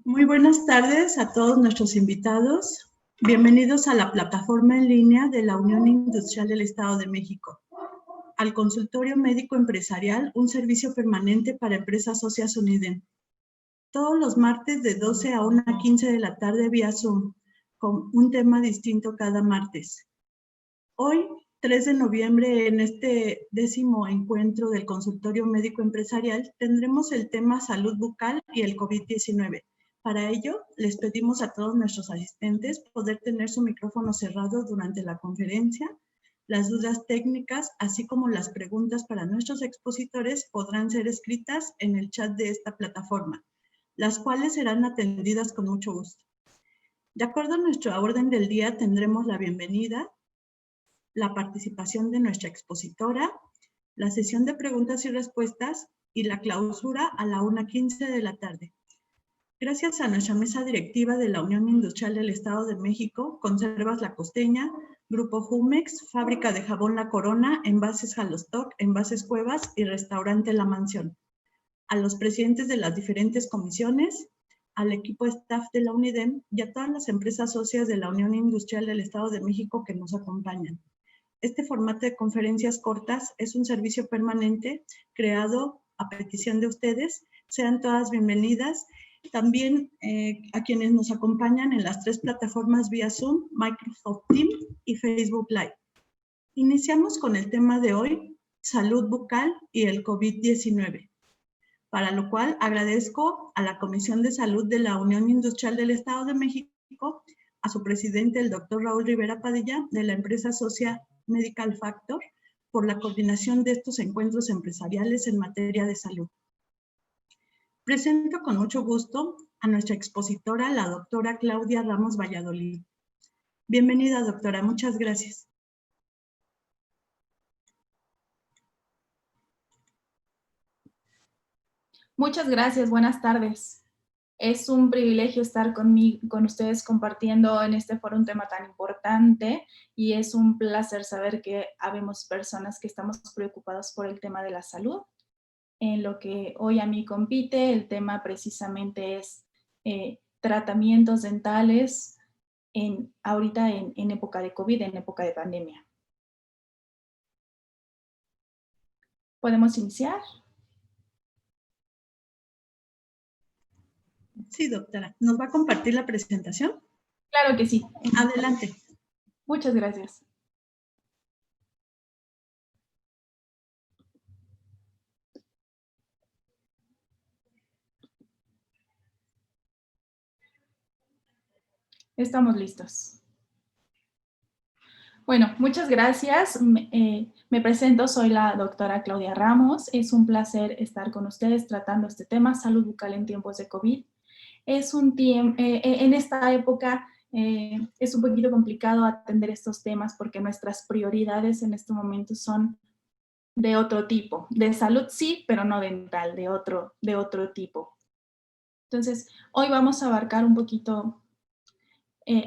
Muy buenas tardes a todos nuestros invitados. Bienvenidos a la plataforma en línea de la Unión Industrial del Estado de México, al Consultorio Médico Empresarial, un servicio permanente para empresas socias UNIDEM. Todos los martes de 12 a 1:15 de la tarde vía Zoom, con un tema distinto cada martes. Hoy, 3 de noviembre, en este 10º encuentro del Consultorio Médico Empresarial, tendremos el tema Salud Bucal y el COVID-19. Para ello, les pedimos a todos nuestros asistentes poder tener su micrófono cerrado durante la conferencia. Las dudas técnicas, así como las preguntas para nuestros expositores, podrán ser escritas en el chat de esta plataforma, las cuales serán atendidas con mucho gusto. De acuerdo a nuestra orden del día, tendremos la bienvenida, la participación de nuestra expositora, la sesión de preguntas y respuestas y la clausura a la 1:15 de la tarde. Gracias a nuestra mesa directiva de la Unión Industrial del Estado de México, Conservas La Costeña, Grupo Jumex, Fábrica de Jabón La Corona, Envases Jalostoc, Envases Cuevas y Restaurante La Mansión. A los presidentes de las diferentes comisiones, al equipo staff de la UNIDEM y a todas las empresas socias de la Unión Industrial del Estado de México que nos acompañan. Este formato de conferencias cortas es un servicio permanente creado a petición de ustedes. Sean todas bienvenidas. También a quienes nos acompañan en las 3 plataformas vía Zoom, Microsoft Teams y Facebook Live. Iniciamos con el tema de hoy, salud bucal y el COVID-19, para lo cual agradezco a la Comisión de Salud de la Unión Industrial del Estado de México, a su presidente, el doctor Raúl Rivera Padilla, de la empresa socia Medical Factor, por la coordinación de estos encuentros empresariales en materia de salud. Presento con mucho gusto a nuestra expositora, la doctora Claudia Ramos Valladolid. Bienvenida, doctora. Muchas gracias. Muchas gracias. Buenas tardes. Es un privilegio estar con ustedes compartiendo en este foro un tema tan importante y es un placer saber que habemos personas que estamos preocupadas por el tema de la salud. En lo que hoy a mí compite, el tema precisamente es tratamientos dentales ahorita en época de COVID, en época de pandemia. ¿Podemos iniciar? Sí, doctora. ¿Nos va a compartir la presentación? Claro que sí. Adelante. Muchas gracias. Estamos listos. Bueno, muchas gracias. Me presento, soy la doctora Claudia Ramos. Es un placer estar con ustedes tratando este tema, salud bucal en tiempos de COVID. Es un en esta época es un poquito complicado atender estos temas porque nuestras prioridades en este momento son de otro tipo. De salud sí, pero no dental, de otro tipo. Entonces, hoy vamos a abarcar un poquito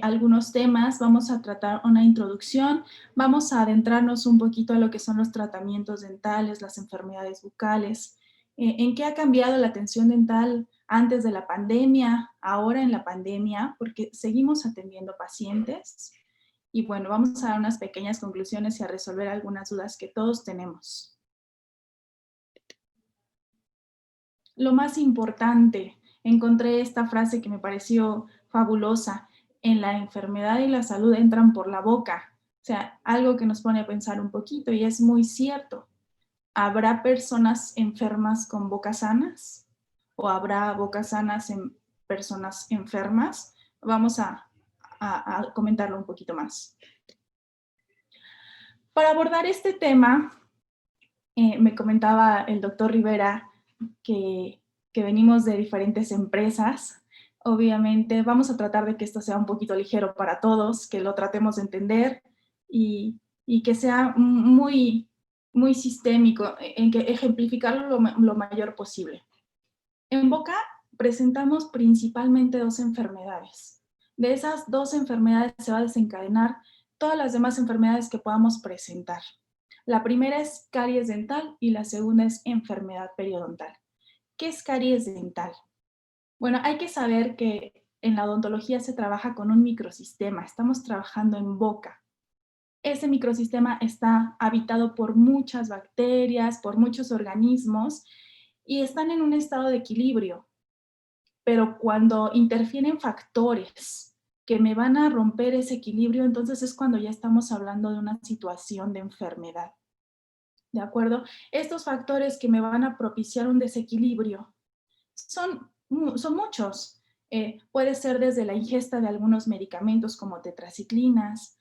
algunos temas, vamos a tratar una introducción, vamos a adentrarnos un poquito a lo que son los tratamientos dentales, las enfermedades bucales, en qué ha cambiado la atención dental antes de la pandemia, ahora en la pandemia, porque seguimos atendiendo pacientes. Y bueno, vamos a dar unas pequeñas conclusiones y a resolver algunas dudas que todos tenemos. Lo más importante, encontré esta frase que me pareció fabulosa: en la enfermedad y la salud entran por la boca. O sea, algo que nos pone a pensar un poquito y es muy cierto. ¿Habrá personas enfermas con bocas sanas? ¿O habrá bocas sanas en personas enfermas? Vamos a comentarlo un poquito más. Para abordar este tema, me comentaba el doctor Rivera que venimos de diferentes empresas. Obviamente vamos a tratar de que esto sea un poquito ligero para todos, que lo tratemos de entender y que sea muy, muy sistémico, en que ejemplificarlo lo mayor posible. En boca presentamos principalmente 2 enfermedades. De esas 2 enfermedades se va a desencadenar todas las demás enfermedades que podamos presentar. La primera es caries dental y la segunda es enfermedad periodontal. ¿Qué es caries dental? Bueno, hay que saber que en la odontología se trabaja con un microsistema, estamos trabajando en boca. Ese microsistema está habitado por muchas bacterias, por muchos organismos y están en un estado de equilibrio. Pero cuando interfieren factores que me van a romper ese equilibrio, entonces es cuando ya estamos hablando de una situación de enfermedad. ¿De acuerdo? Estos factores que me van a propiciar un desequilibrio son muchos. Puede ser desde la ingesta de algunos medicamentos como tetraciclinas,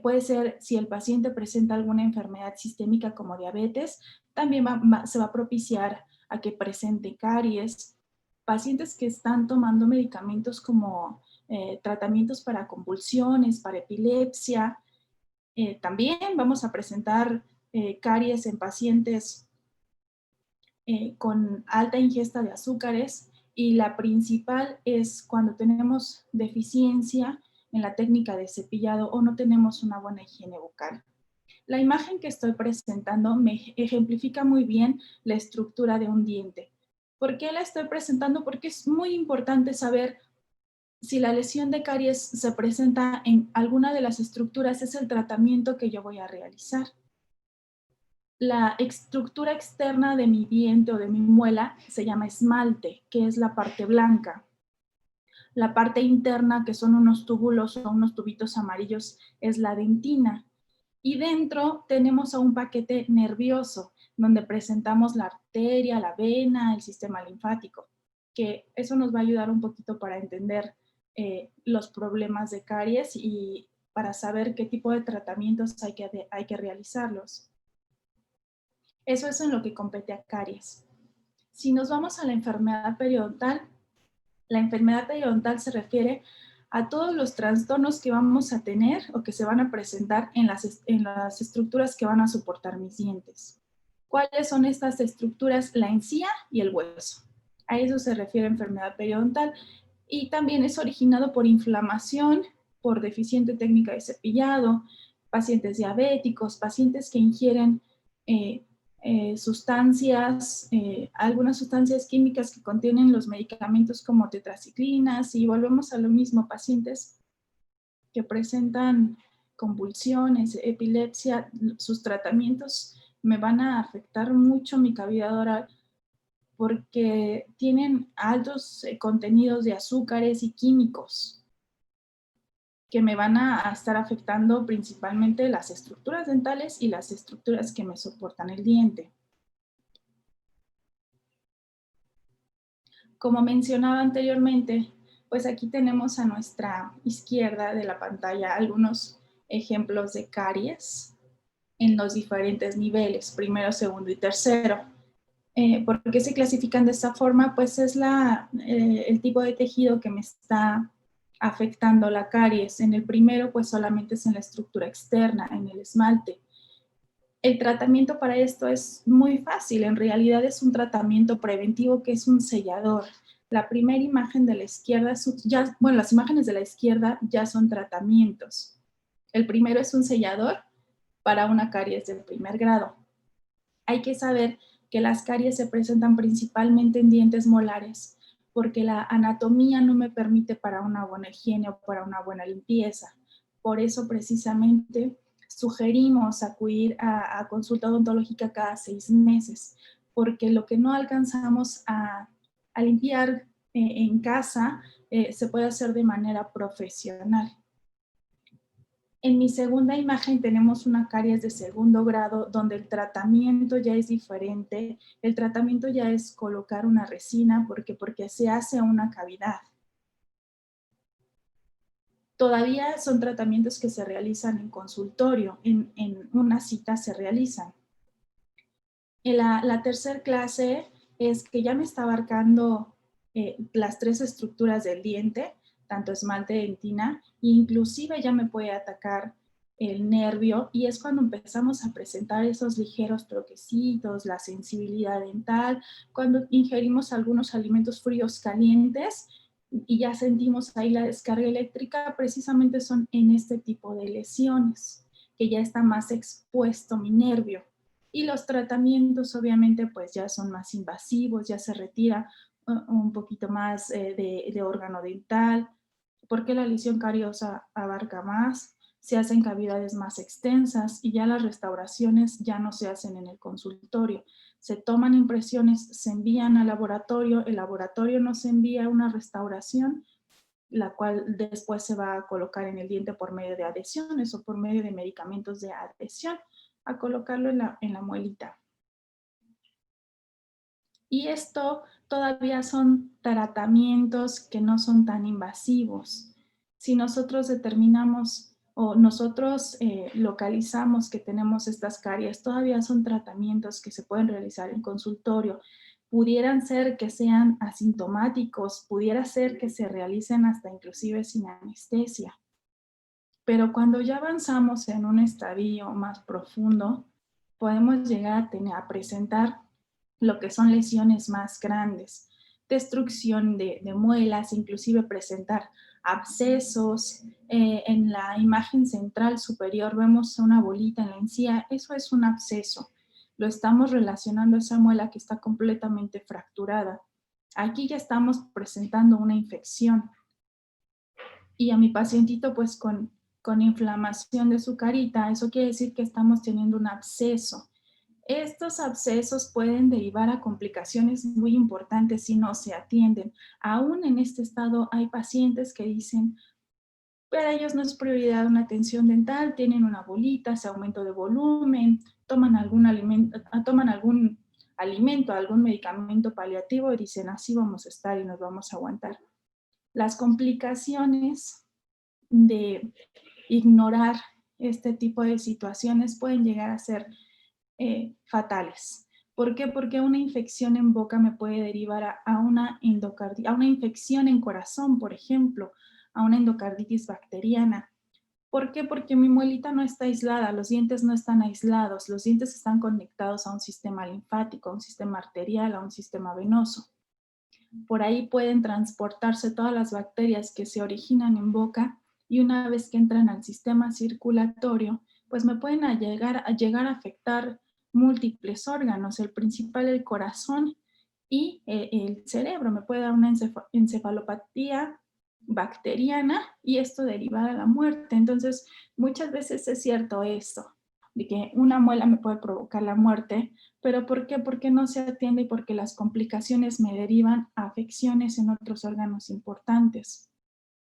puede ser si el paciente presenta alguna enfermedad sistémica como diabetes, también se va a propiciar a que presente caries. Pacientes que están tomando medicamentos como tratamientos para convulsiones, para epilepsia, también vamos a presentar caries en pacientes con alta ingesta de azúcares, y la principal es cuando tenemos deficiencia en la técnica de cepillado o no tenemos una buena higiene bucal. La imagen que estoy presentando me ejemplifica muy bien la estructura de un diente. ¿Por qué la estoy presentando? Porque es muy importante saber si la lesión de caries se presenta en alguna de las estructuras, es el tratamiento que yo voy a realizar. La estructura externa de mi diente o de mi muela se llama esmalte, que es la parte blanca. La parte interna, que son unos túbulos o unos tubitos amarillos, es la dentina. Y dentro tenemos a un paquete nervioso, donde presentamos la arteria, la vena, el sistema linfático, que eso nos va a ayudar un poquito para entender los problemas de caries y para saber qué tipo de tratamientos hay que realizarlos. Eso es en lo que compete a caries. Si nos vamos a la enfermedad periodontal, la enfermedad periodontal se refiere a todos los trastornos que vamos a tener o que se van a presentar en las estructuras que van a soportar mis dientes. ¿Cuáles son estas estructuras? La encía y el hueso. A eso se refiere enfermedad periodontal, y también es originado por inflamación, por deficiente técnica de cepillado, pacientes diabéticos, pacientes que ingieren algunas sustancias químicas que contienen los medicamentos como tetraciclinas, y volvemos a lo mismo, pacientes que presentan convulsiones, epilepsia, sus tratamientos me van a afectar mucho mi cavidad oral porque tienen altos contenidos de azúcares y químicos que me van a estar afectando principalmente las estructuras dentales y las estructuras que me soportan el diente. Como mencionaba anteriormente, pues aquí tenemos a nuestra izquierda de la pantalla algunos ejemplos de caries en los diferentes niveles, primero, segundo y tercero. ¿Por qué se clasifican de esta forma? Pues es el tipo de tejido que me está afectando la caries. En el primero, pues solamente es en la estructura externa, en el esmalte. El tratamiento para esto es muy fácil, en realidad es un tratamiento preventivo que es un sellador. La primera imagen de la izquierda, las imágenes de la izquierda ya son tratamientos. El primero es un sellador para una caries de primer grado. Hay que saber que las caries se presentan principalmente en dientes molares, porque la anatomía no me permite para una buena higiene o para una buena limpieza. Por eso precisamente sugerimos acudir a consulta odontológica cada 6 meses, porque lo que no alcanzamos a limpiar en casa se puede hacer de manera profesional. En mi segunda imagen tenemos una caries de segundo grado donde el tratamiento ya es diferente. El tratamiento ya es colocar una resina porque se hace una cavidad. Todavía son tratamientos que se realizan en consultorio, en una cita se realizan. La tercera clase es que ya me está abarcando las 3 estructuras del diente, tanto esmalte, dentina, e inclusive ya me puede atacar el nervio, y es cuando empezamos a presentar esos ligeros troquecitos, la sensibilidad dental, cuando ingerimos algunos alimentos fríos calientes y ya sentimos ahí la descarga eléctrica. Precisamente son en este tipo de lesiones que ya está más expuesto mi nervio. Y los tratamientos obviamente pues ya son más invasivos, ya se retira un poquito más de órgano dental, porque la lesión cariosa abarca más, se hacen cavidades más extensas y ya las restauraciones ya no se hacen en el consultorio. Se toman impresiones, se envían al laboratorio, el laboratorio nos envía una restauración, la cual después se va a colocar en el diente por medio de adhesiones o por medio de medicamentos de adhesión, a colocarlo en la muelita. Y esto todavía son tratamientos que no son tan invasivos. Si nosotros determinamos o nosotros localizamos que tenemos estas caries, todavía son tratamientos que se pueden realizar en consultorio. Pudieran ser que sean asintomáticos, pudiera ser que se realicen hasta inclusive sin anestesia. Pero cuando ya avanzamos en un estadio más profundo, podemos llegar a presentar lo que son lesiones más grandes, destrucción de muelas, inclusive presentar abscesos. En la imagen central superior vemos una bolita en la encía, eso es un absceso. Lo estamos relacionando a esa muela que está completamente fracturada. Aquí ya estamos presentando una infección. Y a mi pacientito pues con inflamación de su carita, eso quiere decir que estamos teniendo un absceso. Estos abscesos pueden derivar a complicaciones muy importantes si no se atienden. Aún en este estado hay pacientes que dicen, para ellos no es prioridad una atención dental, tienen una bolita, se aumento de volumen, toman algún alimento, algún medicamento paliativo y dicen, así vamos a estar y nos vamos a aguantar. Las complicaciones de ignorar este tipo de situaciones pueden llegar a ser fatales. ¿Por qué? Porque una infección en boca me puede derivar a una endocarditis, a una infección en corazón, por ejemplo, a una endocarditis bacteriana. ¿Por qué? Porque mi muelita no está aislada, los dientes no están aislados, los dientes están conectados a un sistema linfático, a un sistema arterial, a un sistema venoso. Por ahí pueden transportarse todas las bacterias que se originan en boca y una vez que entran al sistema circulatorio, pues me pueden llegar a afectar múltiples órganos, el principal el corazón y el cerebro. Me puede dar una encefalopatía bacteriana y esto deriva a la muerte. Entonces, muchas veces es cierto esto, de que una muela me puede provocar la muerte, pero ¿por qué? Porque no se atiende y porque las complicaciones me derivan a afecciones en otros órganos importantes.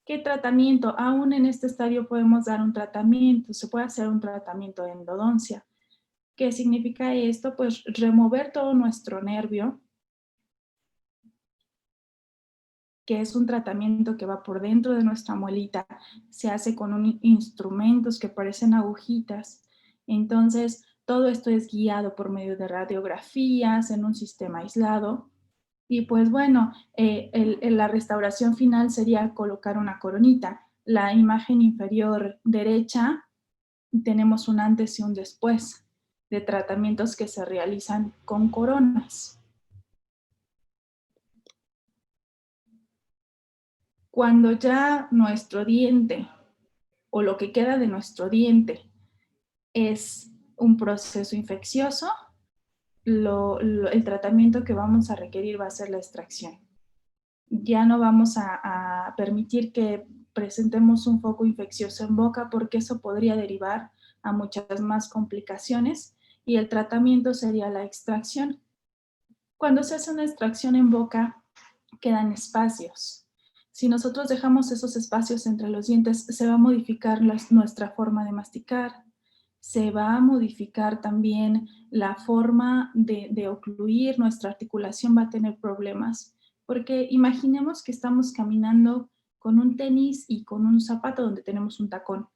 ¿Qué tratamiento? Aún en este estadio podemos dar un tratamiento, se puede hacer un tratamiento de endodoncia. ¿Qué significa esto? Pues remover todo nuestro nervio, que es un tratamiento que va por dentro de nuestra muelita, se hace con instrumentos que parecen agujitas. Entonces, todo esto es guiado por medio de radiografías en un sistema aislado. Y pues bueno, la restauración final sería colocar una coronita. La imagen inferior derecha, tenemos un antes y un después de tratamientos que se realizan con coronas. Cuando ya nuestro diente o lo que queda de nuestro diente es un proceso infeccioso, el tratamiento que vamos a requerir va a ser la extracción. Ya no vamos a permitir que presentemos un foco infeccioso en boca porque eso podría derivar a muchas más complicaciones y el tratamiento sería la extracción. Cuando se hace una extracción en boca, quedan espacios. Si nosotros dejamos esos espacios entre los dientes, se va a modificar nuestra forma de masticar, se va a modificar también la forma de ocluir, nuestra articulación va a tener problemas, porque imaginemos que estamos caminando con un tenis y con un zapato donde tenemos un tacón.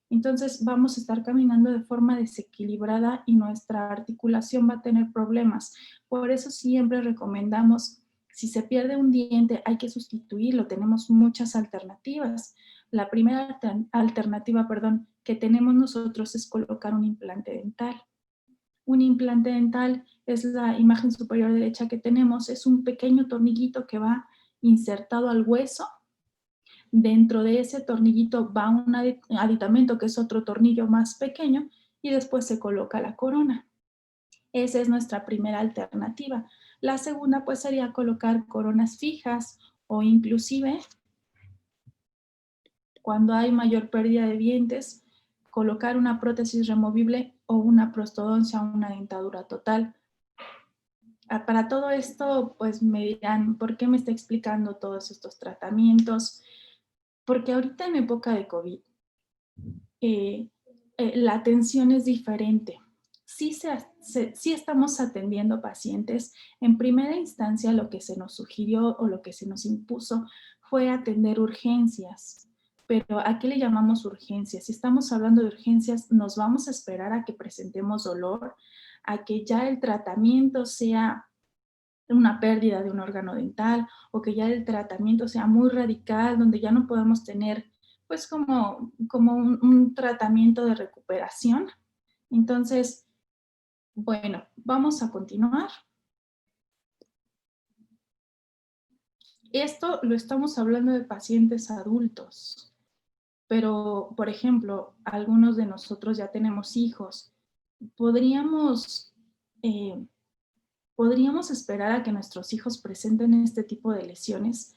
Entonces vamos a estar caminando de forma desequilibrada y nuestra articulación va a tener problemas. Por eso siempre recomendamos, si se pierde un diente, hay que sustituirlo. Tenemos muchas alternativas. La primera alternativa, que tenemos nosotros es colocar un implante dental. Un implante dental es la imagen superior derecha que tenemos. Es un pequeño tornillito que va insertado al hueso. Dentro de ese tornillito va un aditamento que es otro tornillo más pequeño y después se coloca la corona. Esa es nuestra primera alternativa. La segunda pues sería colocar coronas fijas o inclusive cuando hay mayor pérdida de dientes, colocar una prótesis removible o una prostodoncia o una dentadura total. Para todo esto, pues me dirán, ¿por qué me está explicando todos estos tratamientos? Porque ahorita en época de COVID, la atención es diferente. Sí estamos atendiendo pacientes. En primera instancia, lo que se nos sugirió o lo que se nos impuso fue atender urgencias. Pero ¿a qué le llamamos urgencias? Si estamos hablando de urgencias, nos vamos a esperar a que presentemos dolor, a que ya el tratamiento sea una pérdida de un órgano dental o que ya el tratamiento sea muy radical, donde ya no podemos tener pues como un tratamiento de recuperación. Entonces, bueno, vamos a continuar. Esto lo estamos hablando de pacientes adultos, pero, por ejemplo, algunos de nosotros ya tenemos hijos. Podríamos esperar a que nuestros hijos presenten este tipo de lesiones,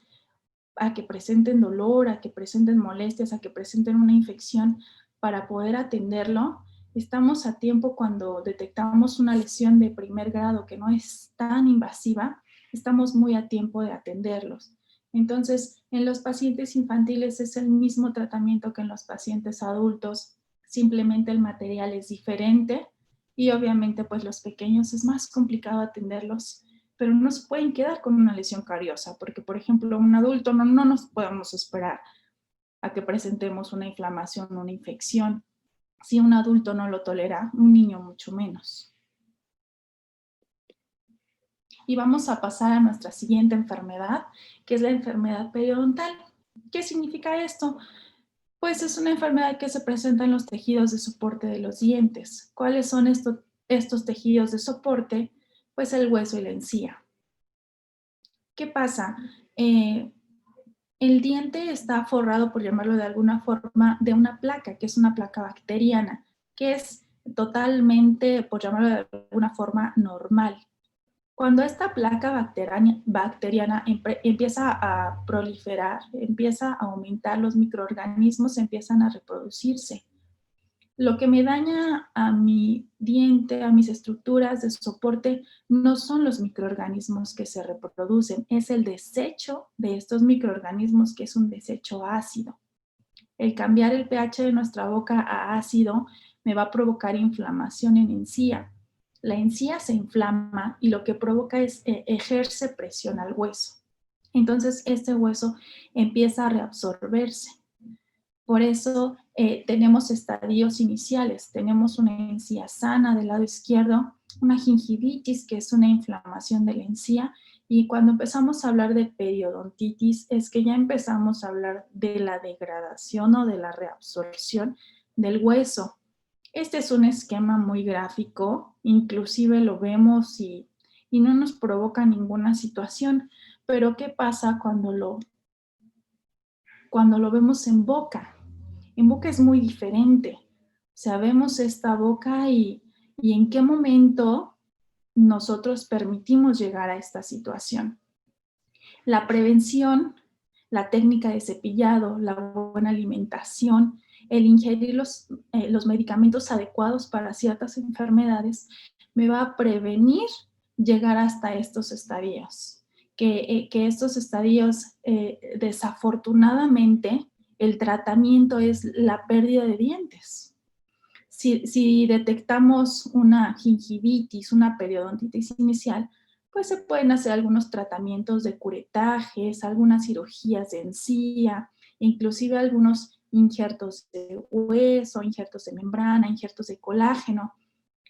a que presenten dolor, a que presenten molestias, a que presenten una infección para poder atenderlo. Estamos a tiempo cuando detectamos una lesión de primer grado que no es tan invasiva, estamos muy a tiempo de atenderlos. Entonces, en los pacientes infantiles es el mismo tratamiento que en los pacientes adultos, simplemente el material es diferente y obviamente pues los pequeños es más complicado atenderlos, pero no se pueden quedar con una lesión cariosa, porque por ejemplo un adulto no nos podemos esperar a que presentemos una inflamación o una infección. Si un adulto no lo tolera, un niño mucho menos. Y vamos a pasar a nuestra siguiente enfermedad, que es la enfermedad periodontal. ¿Qué significa esto? Pues es una enfermedad que se presenta en los tejidos de soporte de los dientes. ¿Cuáles son estos tejidos de soporte? Pues el hueso y la encía. ¿Qué pasa? El diente está forrado, por llamarlo de alguna forma, de una placa, que es una placa bacteriana, que es totalmente, por llamarlo de alguna forma, normal. Cuando esta placa bacteriana empieza a proliferar, empieza a aumentar, los microorganismos empiezan a reproducirse. Lo que me daña a mi diente, a mis estructuras de soporte, no son los microorganismos que se reproducen, es el desecho de estos microorganismos, que es un desecho ácido. El cambiar el pH de nuestra boca a ácido me va a provocar inflamación en encía. La encía se inflama y lo que provoca es ejerce presión al hueso. Entonces este hueso empieza a reabsorberse. Por eso tenemos estadios iniciales. Tenemos una encía sana del lado izquierdo, una gingivitis, que es una inflamación de la encía, y cuando empezamos a hablar de periodontitis es que ya empezamos a hablar de la degradación o de la reabsorción del hueso. Este es un esquema muy gráfico, inclusive lo vemos y no nos provoca ninguna situación, pero ¿qué pasa cuando lo vemos en boca? En boca es muy diferente. Sabemos esta boca y en qué momento nosotros permitimos llegar a esta situación. La prevención, la técnica de cepillado, la buena alimentación, el ingerir los medicamentos adecuados para ciertas enfermedades me va a prevenir llegar hasta estos estadios. Que estos estadios, desafortunadamente, el tratamiento es la pérdida de dientes. Si detectamos una gingivitis, una periodontitis inicial, pues se pueden hacer algunos tratamientos de curetajes, algunas cirugías de encía, inclusive algunos injertos de hueso, injertos de membrana, injertos de colágeno.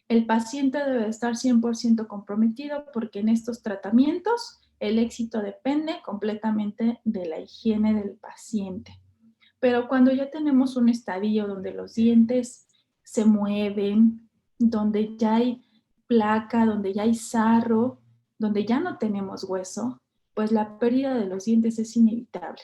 El paciente debe estar 100% comprometido porque en estos tratamientos el éxito depende completamente de la higiene del paciente. Pero cuando ya tenemos un estadio donde los dientes se mueven, donde ya hay placa, donde ya hay sarro, donde ya no tenemos hueso, pues la pérdida de los dientes es inevitable.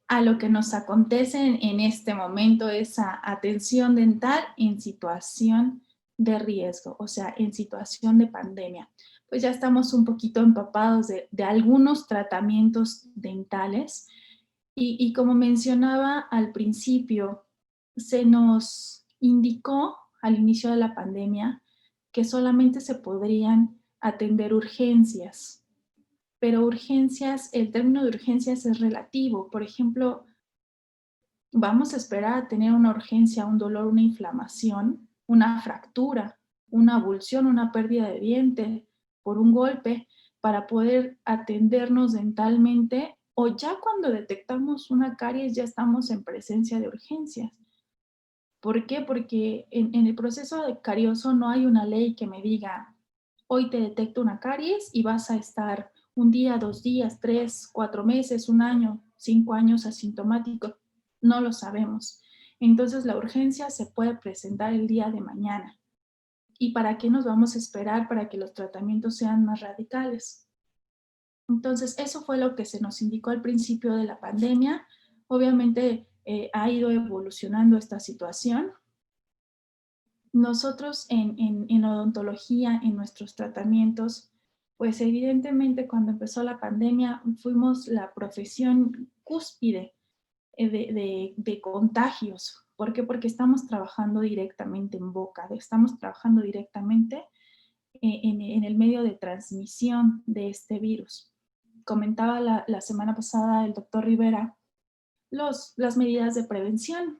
A lo que nos acontece en este momento es atención dental en situación de riesgo, o sea, en situación de pandemia. Pues ya estamos un poquito empapados de algunos tratamientos dentales y como mencionaba al principio, se nos indicó al inicio de la pandemia que solamente se podrían atender urgencias, pero urgencias, el término de urgencias es relativo. Por ejemplo, vamos a esperar a tener una urgencia, un dolor, una inflamación, una fractura, una abulsión, una pérdida de diente por un golpe para poder atendernos dentalmente, o ya cuando detectamos una caries ya estamos en presencia de urgencias. ¿Por qué? Porque en el proceso de carioso no hay una ley que me diga, hoy te detecto una caries y vas a estar un día, 2 días, 3, 4 meses, 1 año, 5 años asintomático. No lo sabemos. Entonces la urgencia se puede presentar el día de mañana. ¿Y para qué nos vamos a esperar para que los tratamientos sean más radicales? Entonces, eso fue lo que se nos indicó al principio de la pandemia. Obviamente ha ido evolucionando esta situación. Nosotros en odontología, en nuestros tratamientos, pues evidentemente cuando empezó la pandemia fuimos la profesión cúspide de contagios. ¿Por qué? Porque estamos trabajando directamente en boca, estamos trabajando directamente en el medio de transmisión de este virus. Comentaba la semana pasada el doctor Rivera las medidas de prevención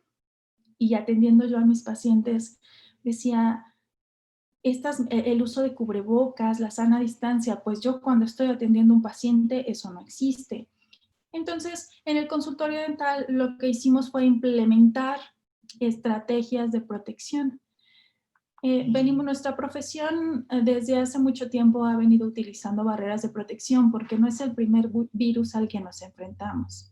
y atendiendo yo a mis pacientes decía, el uso de cubrebocas, la sana distancia, pues yo cuando estoy atendiendo a un paciente eso no existe. Entonces, en el consultorio dental lo que hicimos fue implementar estrategias de protección. Nuestra profesión desde hace mucho tiempo ha venido utilizando barreras de protección porque no es el primer virus al que nos enfrentamos.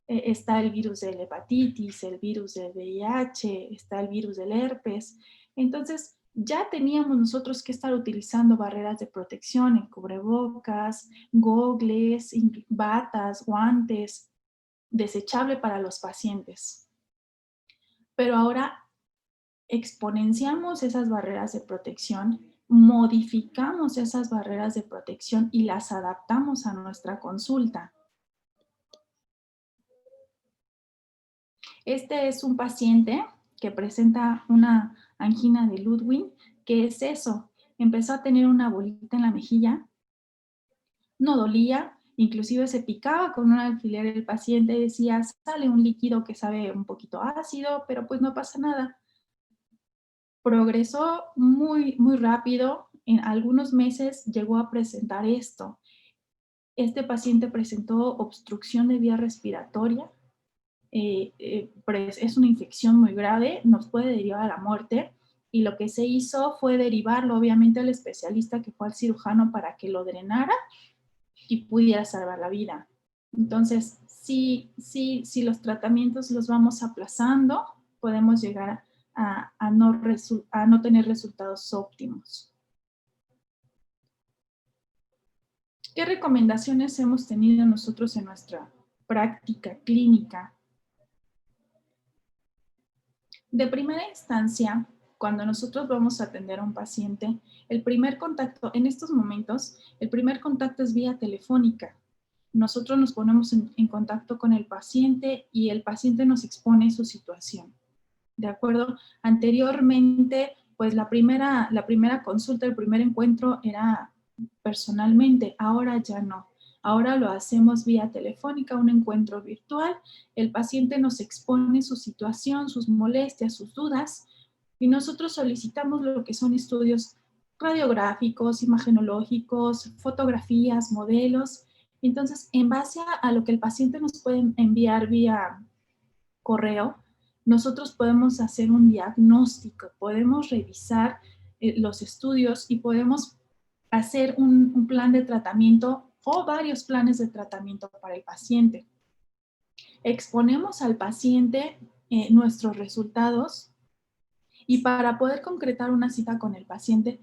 Está el virus de la hepatitis, el virus del VIH, está el virus del herpes. Entonces, ya teníamos nosotros que estar utilizando barreras de protección en cubrebocas, gogles, batas, guantes, desechable para los pacientes. Pero ahora exponenciamos esas barreras de protección, modificamos esas barreras de protección y las adaptamos a nuestra consulta. Este es un paciente que presenta una angina de Ludwig. ¿Qué es eso? Empezó a tener una bolita en la mejilla, no dolía, inclusive se picaba con un alfiler el paciente, decía, sale un líquido que sabe un poquito ácido, pero pues no pasa nada. Progresó muy, muy rápido, en algunos meses llegó a presentar esto. Este paciente presentó obstrucción de vía respiratoria, es una infección muy grave, nos puede derivar a la muerte, y lo que se hizo fue derivarlo obviamente al especialista que fue al cirujano para que lo drenara y pudiera salvar la vida. Entonces, si los tratamientos los vamos aplazando, podemos llegar a no tener resultados óptimos. ¿Qué recomendaciones hemos tenido nosotros en nuestra práctica clínica? De primera instancia, cuando nosotros vamos a atender a un paciente, el primer contacto, en estos momentos, el primer contacto es vía telefónica. Nosotros nos ponemos en contacto con el paciente y el paciente nos expone su situación. ¿De acuerdo? Anteriormente, pues la primera consulta, el primer encuentro era personalmente, ahora ya no. Ahora lo hacemos vía telefónica, un encuentro virtual. El paciente nos expone su situación, sus molestias, sus dudas, y nosotros solicitamos lo que son estudios radiográficos, imagenológicos, fotografías, modelos. Entonces, en base a lo que el paciente nos puede enviar vía correo, nosotros podemos hacer un diagnóstico, podemos revisar los estudios y podemos hacer un plan de tratamiento o varios planes de tratamiento para el paciente. Exponemos al paciente nuestros resultados y para poder concretar una cita con el paciente,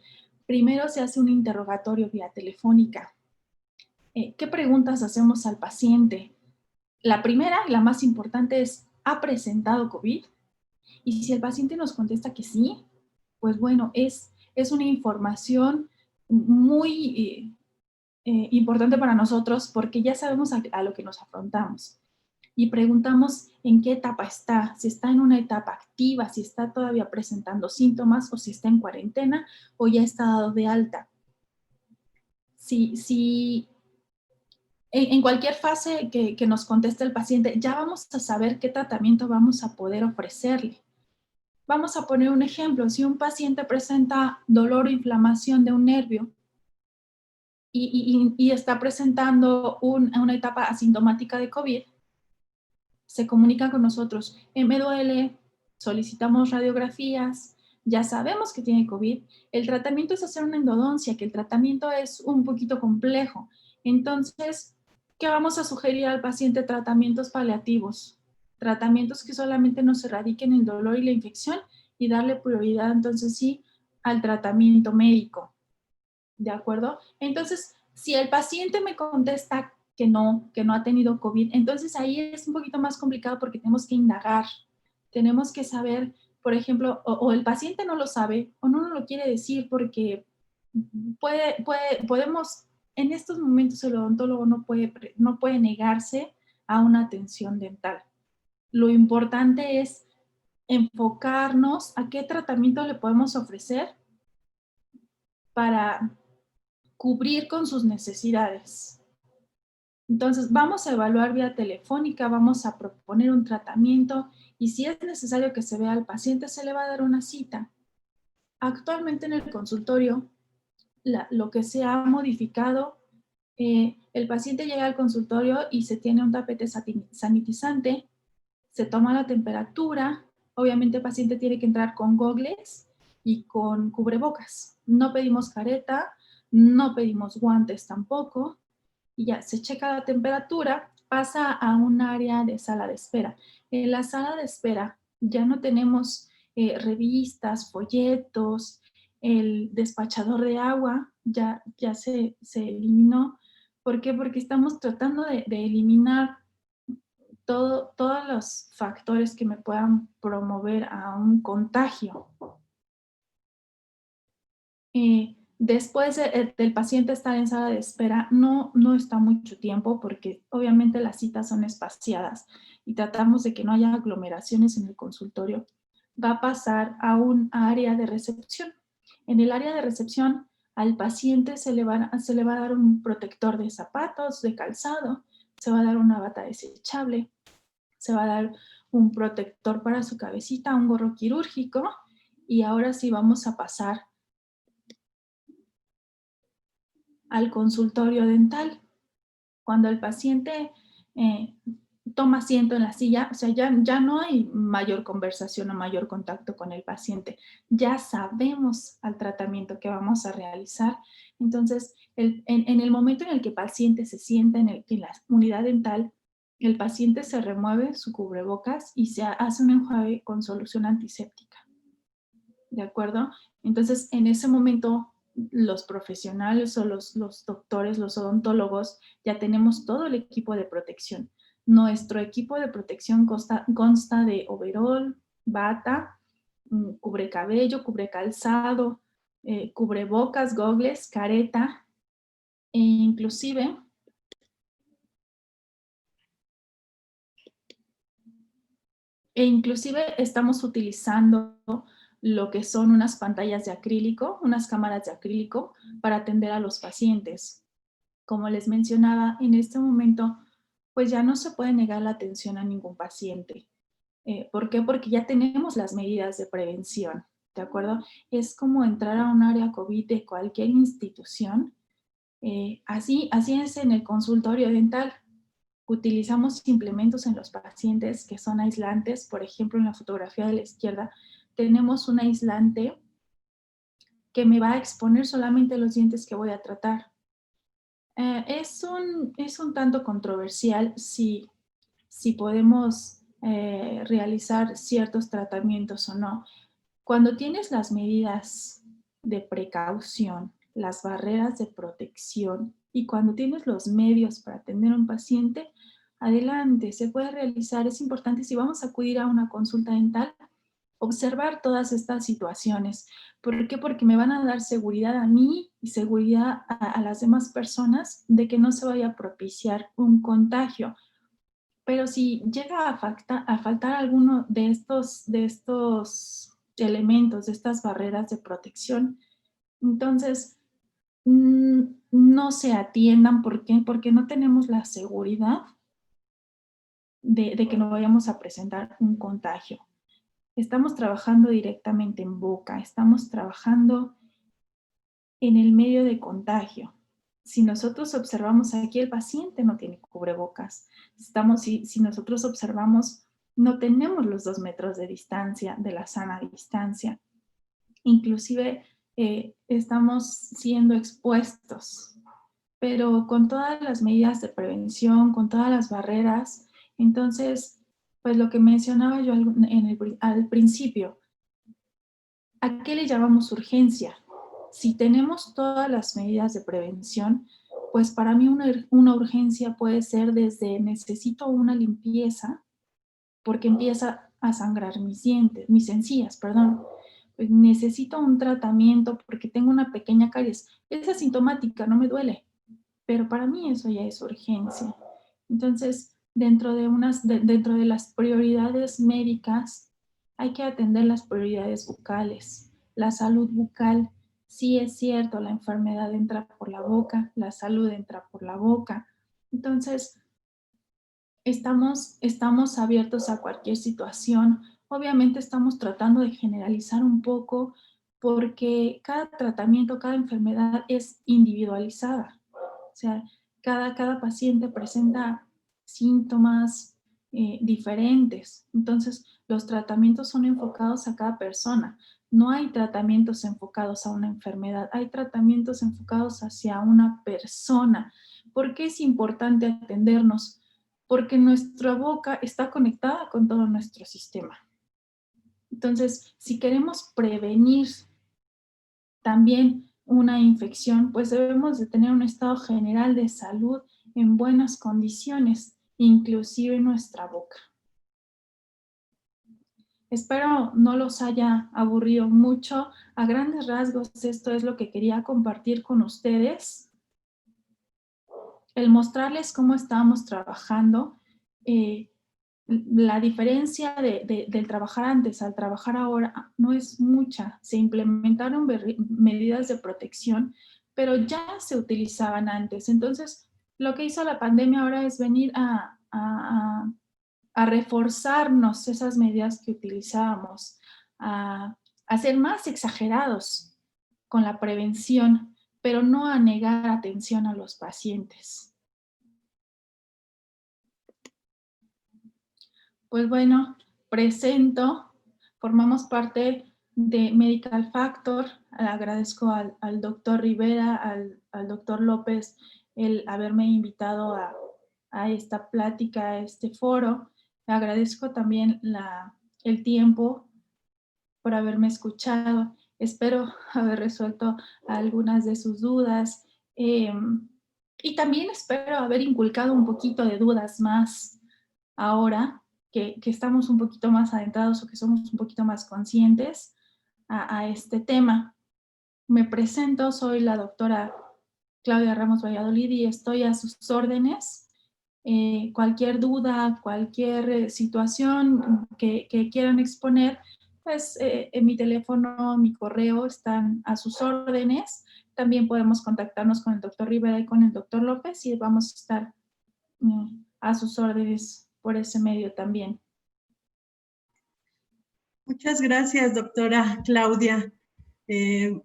primero se hace un interrogatorio vía telefónica. ¿Qué preguntas hacemos al paciente? La primera, la más importante, es ¿ha presentado COVID? Y si el paciente nos contesta que sí, pues bueno, es una información muy importante para nosotros porque ya sabemos a lo que nos afrontamos. Y preguntamos en qué etapa está, si está en una etapa activa, si está todavía presentando síntomas o si está en cuarentena o ya está dado de alta. Si en cualquier fase que nos conteste el paciente, ya vamos a saber qué tratamiento vamos a poder ofrecerle. Vamos a poner un ejemplo. Si un paciente presenta dolor o inflamación de un nervio y está presentando una etapa asintomática de COVID, se comunica con nosotros, me duele, solicitamos radiografías, ya sabemos que tiene COVID. El tratamiento es hacer una endodoncia, que el tratamiento es un poquito complejo. Entonces, ¿qué vamos a sugerir al paciente? Tratamientos paliativos, tratamientos que solamente nos erradiquen el dolor y la infección y darle prioridad, entonces sí, al tratamiento médico. ¿De acuerdo? Entonces, si el paciente me contesta que no ha tenido COVID, entonces ahí es un poquito más complicado porque tenemos que indagar, tenemos que saber, por ejemplo, o el paciente no lo sabe o no nos lo quiere decir porque podemos, en estos momentos el odontólogo no puede negarse a una atención dental. Lo importante es enfocarnos a qué tratamiento le podemos ofrecer para cubrir con sus necesidades. Entonces, vamos a evaluar vía telefónica, vamos a proponer un tratamiento y si es necesario que se vea al paciente, se le va a dar una cita. Actualmente en el consultorio, lo que se ha modificado, el paciente llega al consultorio y se tiene un tapete sanitizante, se toma la temperatura, obviamente el paciente tiene que entrar con gogles y con cubrebocas. No pedimos careta, no pedimos guantes tampoco, y ya se checa la temperatura, pasa a un área de sala de espera. En la sala de espera ya no tenemos revistas, folletos, el despachador de agua ya se eliminó. ¿Por qué? Porque estamos tratando de eliminar todos los factores que me puedan promover a un contagio. Después del paciente estar en sala de espera, no está mucho tiempo porque obviamente las citas son espaciadas y tratamos de que no haya aglomeraciones en el consultorio. Va a pasar a un área de recepción. En el área de recepción, al paciente se le va a dar un protector de zapatos, de calzado, se va a dar una bata desechable, se va a dar un protector para su cabecita, un gorro quirúrgico y ahora sí vamos a pasar al consultorio dental. Cuando el paciente toma asiento en la silla, o sea, ya no hay mayor conversación o mayor contacto con el paciente. Ya sabemos al tratamiento que vamos a realizar. Entonces, en el momento en el que el paciente se sienta en la unidad dental, el paciente se remueve su cubrebocas y se hace un enjuague con solución antiséptica. ¿De acuerdo? Entonces, en ese momento, los profesionales o los doctores, los odontólogos, ya tenemos todo el equipo de protección. Nuestro equipo de protección consta de overol, bata, cubre cabello, cubre calzado, cubrebocas, gogles, careta, e inclusive estamos utilizando lo que son unas pantallas de acrílico, unas cámaras de acrílico para atender a los pacientes. Como les mencionaba, en este momento, pues ya no se puede negar la atención a ningún paciente. ¿Por qué? Porque ya tenemos las medidas de prevención, ¿de acuerdo? Es como entrar a un área COVID de cualquier institución. Así es en el consultorio dental. Utilizamos implementos en los pacientes que son aislantes. Por ejemplo, en la fotografía de la izquierda tenemos un aislante que me va a exponer solamente los dientes que voy a tratar. Es un tanto controversial si podemos realizar ciertos tratamientos o no. Cuando tienes las medidas de precaución, las barreras de protección y cuando tienes los medios para atender a un paciente, adelante, se puede realizar. Es importante si vamos a acudir a una consulta dental, observar todas estas situaciones. ¿Por qué? Porque me van a dar seguridad a mí y seguridad a las demás personas de que no se vaya a propiciar un contagio. Pero si llega a faltar alguno de estos elementos, de estas barreras de protección, entonces no se atiendan. ¿Por qué? Porque no tenemos la seguridad de que no vayamos a presentar un contagio. Estamos trabajando directamente en boca, estamos trabajando en el medio de contagio. Si nosotros observamos aquí, el paciente no tiene cubrebocas. Si nosotros observamos, no tenemos los 2 metros de distancia, de la sana distancia. Inclusive estamos siendo expuestos, pero con todas las medidas de prevención, con todas las barreras. Entonces, pues lo que mencionaba yo al principio, ¿a qué le llamamos urgencia? Si tenemos todas las medidas de prevención, pues para mí una urgencia puede ser desde necesito una limpieza porque empieza a sangrar mis encías, perdón. Pues necesito un tratamiento porque tengo una pequeña caries. Es asintomática, no me duele, pero para mí eso ya es urgencia. Entonces, dentro de las prioridades médicas, hay que atender las prioridades bucales. La salud bucal, sí es cierto, la enfermedad entra por la boca, la salud entra por la boca. Entonces, estamos abiertos a cualquier situación. Obviamente estamos tratando de generalizar un poco porque cada tratamiento, cada enfermedad es individualizada. O sea, cada paciente presenta síntomas diferentes. Entonces, los tratamientos son enfocados a cada persona. No hay tratamientos enfocados a una enfermedad, hay tratamientos enfocados hacia una persona. ¿Por qué es importante atendernos? Porque nuestra boca está conectada con todo nuestro sistema. Entonces, si queremos prevenir también una infección, pues debemos de tener un estado general de salud en buenas condiciones, inclusive nuestra boca. Espero no los haya aburrido mucho. A grandes rasgos, esto es lo que quería compartir con ustedes. El mostrarles cómo estábamos trabajando. La diferencia del trabajar antes al trabajar ahora no es mucha. Se implementaron medidas de protección, pero ya se utilizaban antes. Entonces, lo que hizo la pandemia ahora es venir a reforzarnos esas medidas que utilizábamos, a ser más exagerados con la prevención, pero no a negar atención a los pacientes. Pues bueno, formamos parte de Medical Factor. Agradezco al doctor Rivera, al doctor López, el haberme invitado a esta plática, a este foro. Agradezco también el tiempo por haberme escuchado. Espero haber resuelto algunas de sus dudas y también espero haber inculcado un poquito de dudas más ahora que estamos un poquito más adentrados o que somos un poquito más conscientes a este tema. Me presento, soy la doctora Claudia Ramos Valladolid y estoy a sus órdenes. Cualquier duda, cualquier situación que quieran exponer, pues en mi teléfono, mi correo están a sus órdenes. También podemos contactarnos con el doctor Rivera y con el doctor López y vamos a estar a sus órdenes por ese medio también. Muchas gracias, doctora Claudia.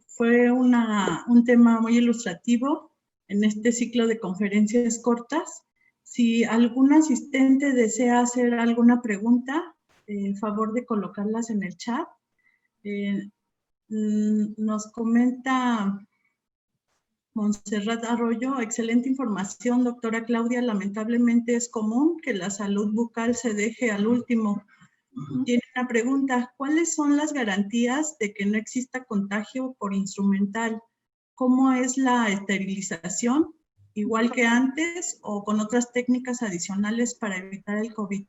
Fue un tema muy ilustrativo en este ciclo de conferencias cortas. Si algún asistente desea hacer alguna pregunta, favor de colocarlas en el chat. Nos comenta Montserrat Arroyo, excelente información, doctora Claudia. Lamentablemente es común que la salud bucal se deje al último. Tiene una pregunta, ¿cuáles son las garantías de que no exista contagio por instrumental? ¿Cómo es la esterilización? ¿Igual que antes o con otras técnicas adicionales para evitar el COVID?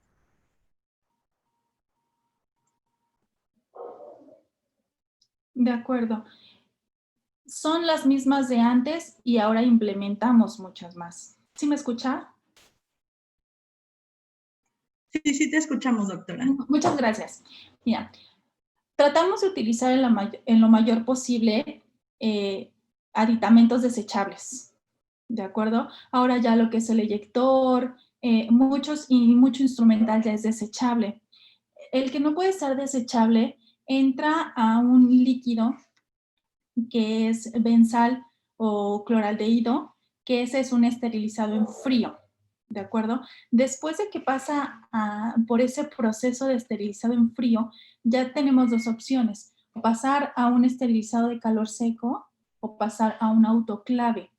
De acuerdo. Son las mismas de antes y ahora implementamos muchas más. ¿Sí me escucha? Sí, sí te escuchamos, doctora. Muchas gracias. Mira, tratamos de utilizar en lo mayor posible aditamentos desechables, ¿de acuerdo? Ahora ya lo que es el eyector, mucho instrumental ya es desechable. El que no puede ser desechable entra a un líquido que es benzal o cloraldehído, que ese es un esterilizado en frío, ¿de acuerdo? Después de que pasa por ese proceso de esterilizado en frío, ya tenemos dos opciones: pasar a un esterilizado de calor seco o pasar a un autoclave.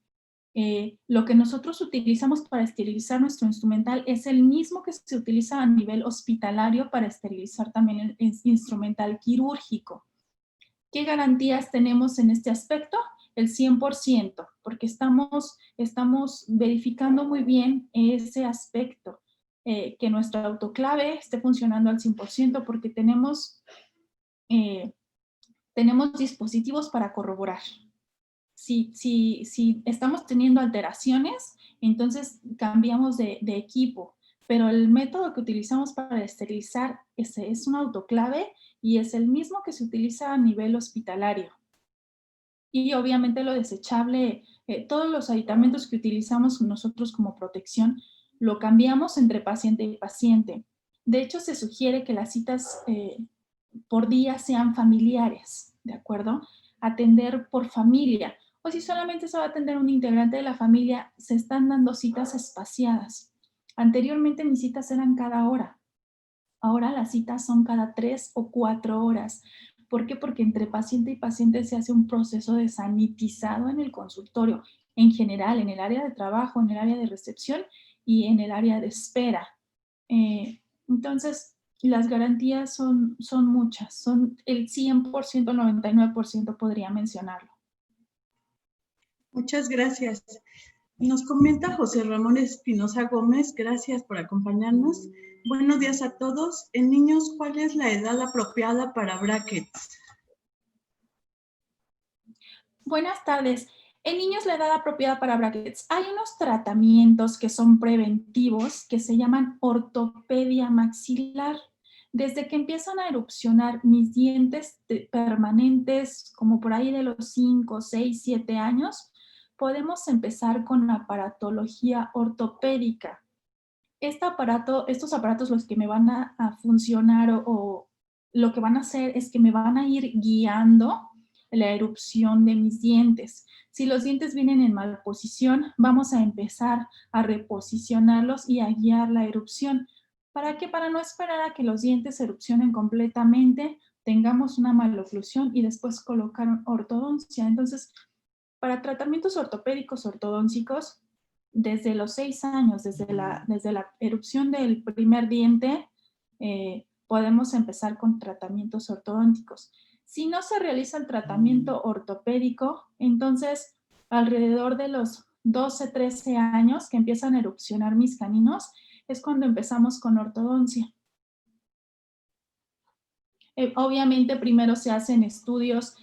Lo que nosotros utilizamos para esterilizar nuestro instrumental es el mismo que se utiliza a nivel hospitalario para esterilizar también el instrumental quirúrgico. ¿Qué garantías tenemos en este aspecto? El 100%, porque estamos verificando muy bien ese aspecto, que nuestra autoclave esté funcionando al 100%, porque tenemos dispositivos para corroborar. Si estamos teniendo alteraciones, entonces cambiamos de equipo, pero el método que utilizamos para esterilizar es un autoclave y es el mismo que se utiliza a nivel hospitalario. Y obviamente lo desechable, todos los aditamentos que utilizamos nosotros como protección, lo cambiamos entre paciente y paciente. De hecho, se sugiere que las citas por día sean familiares, ¿de acuerdo? Atender por familia. O si solamente se va a atender un integrante de la familia, se están dando citas espaciadas. Anteriormente mis citas eran cada hora. Ahora las citas son cada 3 o 4 horas. ¿Por qué? Porque entre paciente y paciente se hace un proceso de sanitizado en el consultorio, en general, en el área de trabajo, en el área de recepción y en el área de espera. Entonces, las garantías son muchas, son el 100%, 99% podría mencionarlo. Muchas gracias. Nos comenta José Ramón Espinosa Gómez, gracias por acompañarnos. Buenos días a todos. En niños, ¿cuál es la edad apropiada para brackets? Buenas tardes. En niños, la edad apropiada para brackets. Hay unos tratamientos que son preventivos que se llaman ortopedia maxilar. Desde que empiezan a erupcionar mis dientes permanentes, como por ahí de los 5, 6, 7 años, podemos empezar con aparatología ortopédica. Estos aparatos los que me van a funcionar o lo que van a hacer es que me van a ir guiando la erupción de mis dientes. Si los dientes vienen en mala posición, vamos a empezar a reposicionarlos y a guiar la erupción. ¿Para qué? Para no esperar a que los dientes erupcionen completamente, tengamos una maloclusión y después colocar ortodoncia. Entonces, para tratamientos ortopédicos ortodóncicos, desde los 6 años, desde la erupción del primer diente, podemos empezar con tratamientos ortodónticos. Si no se realiza el tratamiento ortopédico, entonces alrededor de los 12, 13 años que empiezan a erupcionar mis caninos, es cuando empezamos con ortodoncia. Obviamente primero se hacen estudios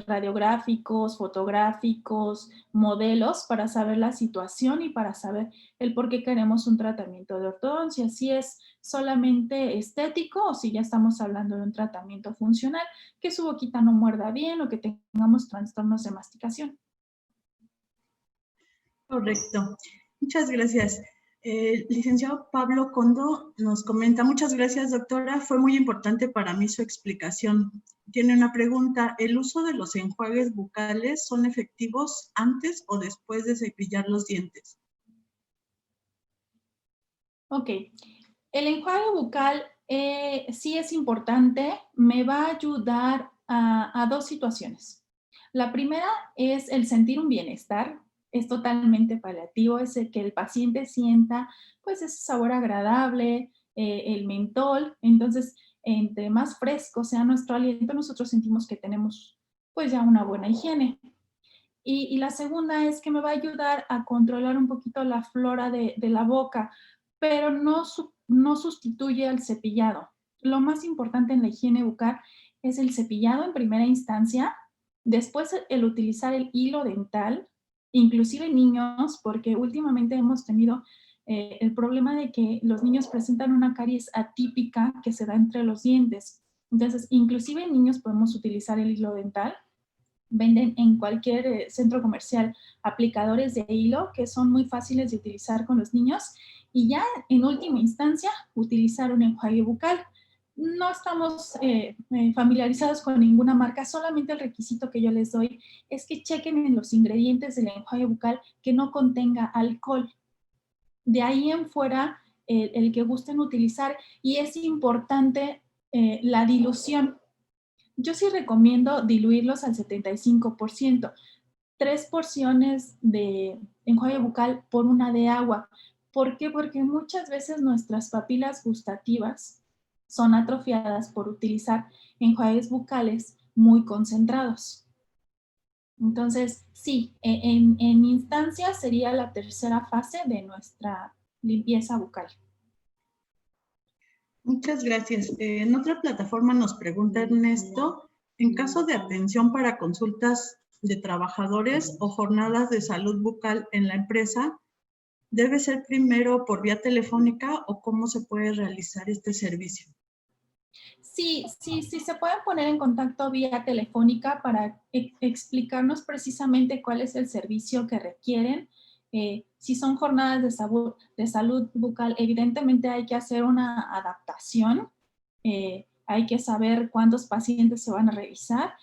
radiográficos, fotográficos, modelos para saber la situación y para saber el por qué queremos un tratamiento de ortodoncia, si es solamente estético o si ya estamos hablando de un tratamiento funcional, que su boquita no muerda bien o que tengamos trastornos de masticación. Correcto. Muchas gracias. Licenciado Pablo Condo nos comenta, muchas gracias, doctora. Fue muy importante para mí su explicación. Tiene una pregunta. ¿El uso de los enjuagues bucales son efectivos antes o después de cepillar los dientes? Ok. El enjuague bucal sí es importante. Me va a ayudar a dos situaciones. La primera es el sentir un bienestar. Es totalmente paliativo, es el que el paciente sienta pues ese sabor agradable, el mentol. Entonces, entre más fresco sea nuestro aliento, nosotros sentimos que tenemos pues ya una buena higiene. Y la segunda es que me va a ayudar a controlar un poquito la flora de la boca, pero no sustituye al cepillado. Lo más importante en la higiene bucal es el cepillado en primera instancia, después el utilizar el hilo dental, inclusive niños, porque últimamente hemos tenido el problema de que los niños presentan una caries atípica que se da entre los dientes. Entonces, inclusive en niños podemos utilizar el hilo dental. Venden en cualquier centro comercial aplicadores de hilo que son muy fáciles de utilizar con los niños y ya en última instancia utilizar un enjuague bucal. No estamos familiarizados con ninguna marca, solamente el requisito que yo les doy es que chequen en los ingredientes del enjuague bucal que no contenga alcohol. De ahí en fuera, el que gusten utilizar, y es importante la dilución. Yo sí recomiendo diluirlos al 75%, 3 porciones de enjuague bucal por una de agua. ¿Por qué? Porque muchas veces nuestras papilas gustativas son atrofiadas por utilizar enjuagues bucales muy concentrados. Entonces, sí, en instancia sería la tercera fase de nuestra limpieza bucal. Muchas gracias. En otra plataforma nos pregunta Ernesto, en caso de atención para consultas de trabajadores o jornadas de salud bucal en la empresa, ¿debe ser primero por vía telefónica o cómo se puede realizar este servicio? Sí, se pueden poner en contacto vía telefónica para explicarnos precisamente cuál es el servicio que requieren. Si son jornadas de salud bucal, evidentemente hay que hacer una adaptación, hay que saber cuántos pacientes se van a revisar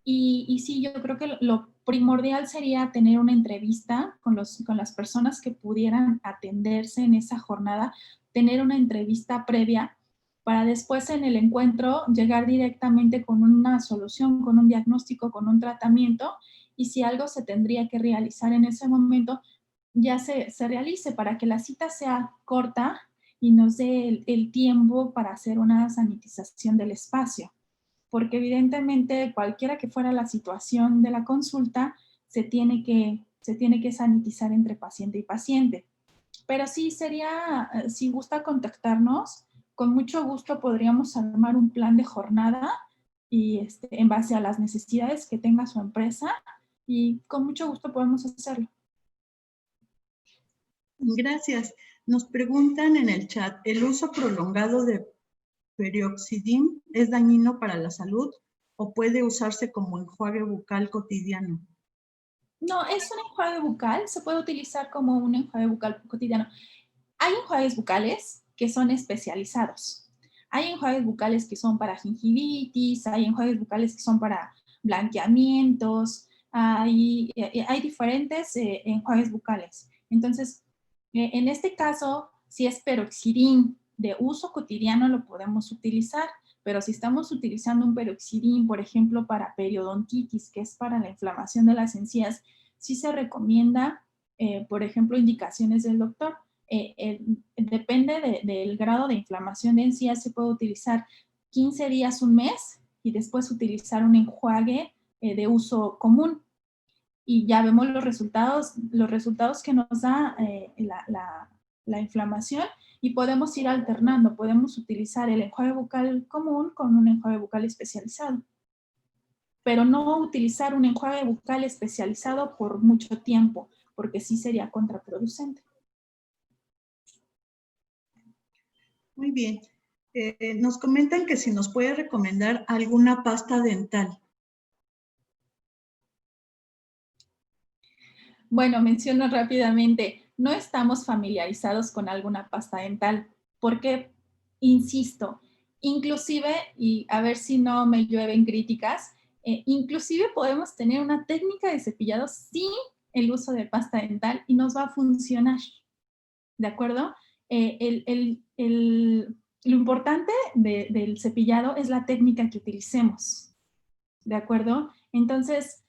y sí, yo creo que lo primordial sería tener una entrevista con las personas que pudieran atenderse en esa jornada, tener una entrevista previa para después en el encuentro llegar directamente con una solución, con un diagnóstico, con un tratamiento, y si algo se tendría que realizar en ese momento, ya se realice para que la cita sea corta y nos dé el tiempo para hacer una sanitización del espacio. Porque evidentemente cualquiera que fuera la situación de la consulta, se tiene que sanitizar entre paciente y paciente. Pero sí sería, si gusta contactarnos, con mucho gusto podríamos armar un plan de jornada y en base a las necesidades que tenga su empresa y con mucho gusto podemos hacerlo. Gracias. Nos preguntan en el chat, ¿el uso prolongado de Peroxidin es dañino para la salud o puede usarse como enjuague bucal cotidiano? No, es un enjuague bucal, se puede utilizar como un enjuague bucal cotidiano. Hay enjuagues bucales que son especializados. Hay enjuagues bucales que son para gingivitis, hay enjuagues bucales que son para blanqueamientos, hay diferentes enjuagues bucales. Entonces, en este caso, si es peroxidín de uso cotidiano, lo podemos utilizar, pero si estamos utilizando un peroxidín, por ejemplo, para periodontitis, que es para la inflamación de las encías, sí se recomienda, por ejemplo, indicaciones del doctor. Depende del grado de inflamación de encías, se puede utilizar 15 días, un mes, y después utilizar un enjuague de uso común. Y ya vemos los resultados que nos da la inflamación y podemos ir alternando, podemos utilizar el enjuague bucal común con un enjuague bucal especializado. Pero no utilizar un enjuague bucal especializado por mucho tiempo, porque sí sería contraproducente. Muy bien. Nos comentan que si nos puede recomendar alguna pasta dental. Bueno, menciono rápidamente, no estamos familiarizados con alguna pasta dental, porque, insisto, inclusive, y a ver si no me llueven críticas, inclusive podemos tener una técnica de cepillado sin el uso de pasta dental y nos va a funcionar, ¿de acuerdo? Lo importante del cepillado es la técnica que utilicemos, ¿de acuerdo? Entonces,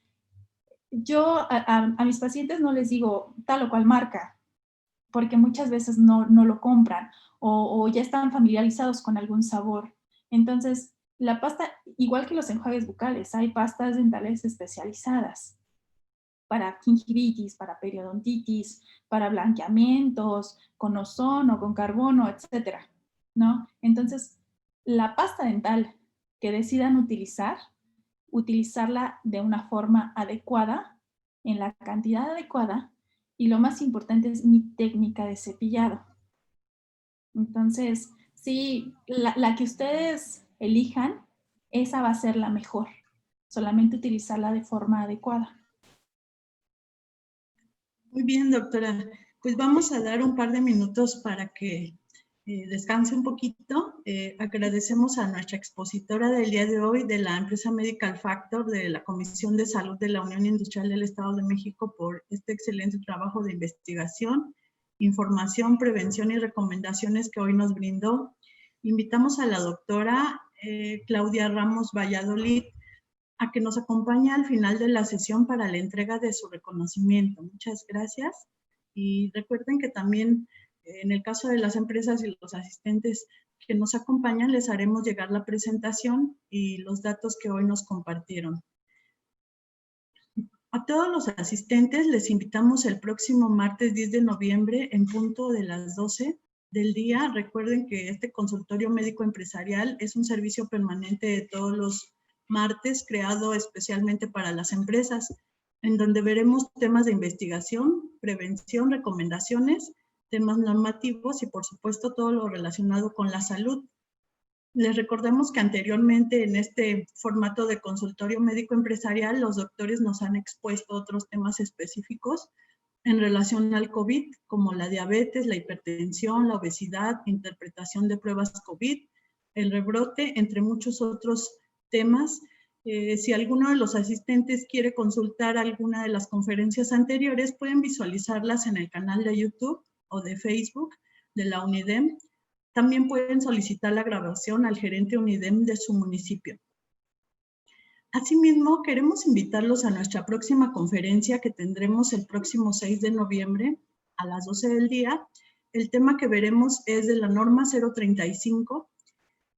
yo a mis pacientes no les digo tal o cual marca, porque muchas veces no lo compran o ya están familiarizados con algún sabor. Entonces, la pasta, igual que los enjuagues bucales, hay pastas dentales especializadas para gingivitis, para periodontitis, para blanqueamientos, con ozono, con carbono, etcétera, ¿no? Entonces, la pasta dental que decidan utilizarla de una forma adecuada, en la cantidad adecuada, y lo más importante es mi técnica de cepillado. Entonces, sí, la que ustedes elijan, esa va a ser la mejor. Solamente utilizarla de forma adecuada. Muy bien, doctora. Pues vamos a dar un par de minutos para que descanse un poquito. Agradecemos a nuestra expositora del día de hoy de la empresa Medical Factor de la Comisión de Salud de la Unión Industrial del Estado de México por este excelente trabajo de investigación, información, prevención y recomendaciones que hoy nos brindó. Invitamos a la doctora Claudia Ramos Valladolid a que nos acompañe al final de la sesión para la entrega de su reconocimiento. Muchas gracias. Y recuerden que también en el caso de las empresas y los asistentes que nos acompañan, les haremos llegar la presentación y los datos que hoy nos compartieron. A todos los asistentes les invitamos el próximo martes 10 de noviembre en punto de las 12 del día. Recuerden que este consultorio médico empresarial es un servicio permanente de todos los martes, creado especialmente para las empresas, en donde veremos temas de investigación, prevención, recomendaciones, temas normativos y, por supuesto, todo lo relacionado con la salud. Les recordamos que anteriormente en este formato de consultorio médico empresarial, los doctores nos han expuesto otros temas específicos en relación al COVID, como la diabetes, la hipertensión, la obesidad, interpretación de pruebas COVID, el rebrote, entre muchos otros temas. Si alguno de los asistentes quiere consultar alguna de las conferencias anteriores, pueden visualizarlas en el canal de YouTube o de Facebook de la UNIDEM. También pueden solicitar la grabación al gerente UNIDEM de su municipio. Asimismo, queremos invitarlos a nuestra próxima conferencia que tendremos el próximo 6 de noviembre a las 12 del día. El tema que veremos es de la norma 035.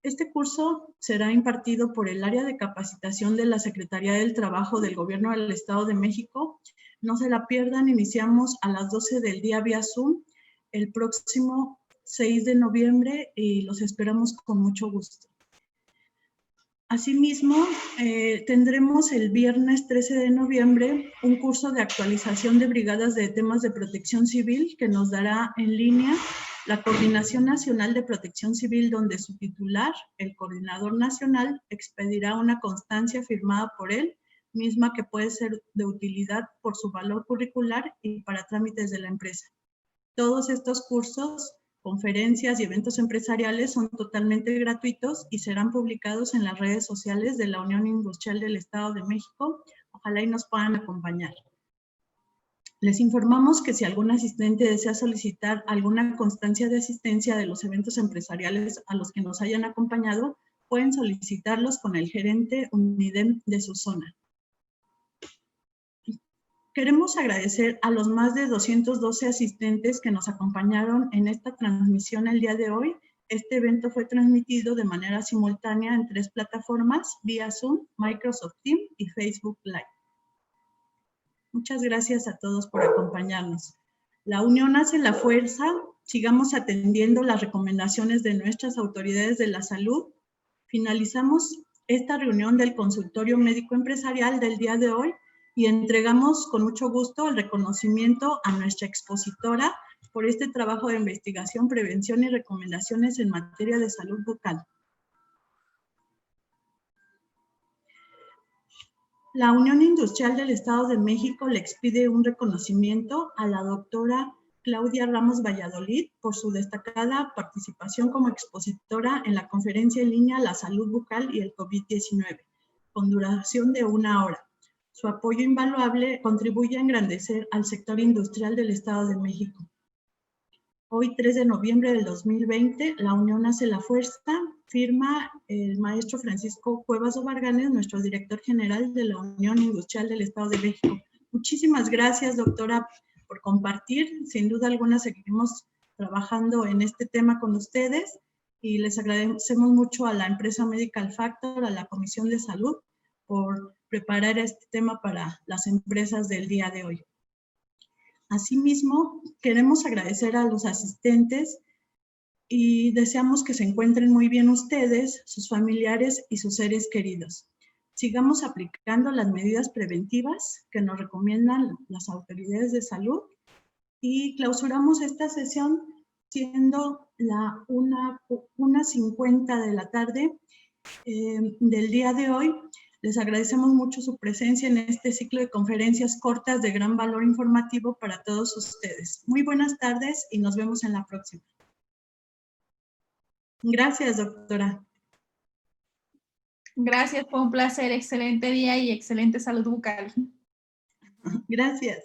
Este curso será impartido por el área de capacitación de la Secretaría del Trabajo del Gobierno del Estado de México. No se la pierdan, iniciamos a las 12 del día vía Zoom el próximo 6 de noviembre y los esperamos con mucho gusto. Asimismo, tendremos el viernes 13 de noviembre un curso de actualización de brigadas de temas de protección civil que nos dará en línea la Coordinación Nacional de Protección Civil, donde su titular, el Coordinador Nacional, expedirá una constancia firmada por él, misma que puede ser de utilidad por su valor curricular y para trámites de la empresa. Todos estos cursos, conferencias y eventos empresariales son totalmente gratuitos y serán publicados en las redes sociales de la Unión Industrial del Estado de México. Ojalá y nos puedan acompañar. Les informamos que si algún asistente desea solicitar alguna constancia de asistencia de los eventos empresariales a los que nos hayan acompañado, pueden solicitarlos con el gerente UNIDEM de su zona. Queremos agradecer a los más de 212 asistentes que nos acompañaron en esta transmisión el día de hoy. Este evento fue transmitido de manera simultánea en 3 plataformas, vía Zoom, Microsoft Teams y Facebook Live. Muchas gracias a todos por acompañarnos. La unión hace la fuerza. Sigamos atendiendo las recomendaciones de nuestras autoridades de la salud. Finalizamos esta reunión del consultorio médico empresarial del día de hoy y entregamos con mucho gusto el reconocimiento a nuestra expositora por este trabajo de investigación, prevención y recomendaciones en materia de salud bucal. La Unión Industrial del Estado de México le expide un reconocimiento a la doctora Claudia Ramos Valladolid por su destacada participación como expositora en la conferencia en línea La Salud Bucal y el COVID-19, con duración de 1 hora. Su apoyo invaluable contribuye a engrandecer al sector industrial del Estado de México. Hoy, 3 de noviembre del 2020, la Unión hace la fuerza, firma el maestro Francisco Cuevas Obarganes, nuestro director general de la Unión Industrial del Estado de México. Muchísimas gracias, doctora, por compartir. Sin duda alguna seguiremos trabajando en este tema con ustedes y les agradecemos mucho a la empresa Medical Factor, a la Comisión de Salud, por preparar este tema para las empresas del día de hoy. Asimismo, queremos agradecer a los asistentes y deseamos que se encuentren muy bien ustedes, sus familiares y sus seres queridos. Sigamos aplicando las medidas preventivas que nos recomiendan las autoridades de salud y clausuramos esta sesión siendo la 1:50 de la tarde del día de hoy. Les agradecemos mucho su presencia en este ciclo de conferencias cortas de gran valor informativo para todos ustedes. Muy buenas tardes y nos vemos en la próxima. Gracias, doctora. Gracias, fue un placer, excelente día y excelente salud bucal. Gracias.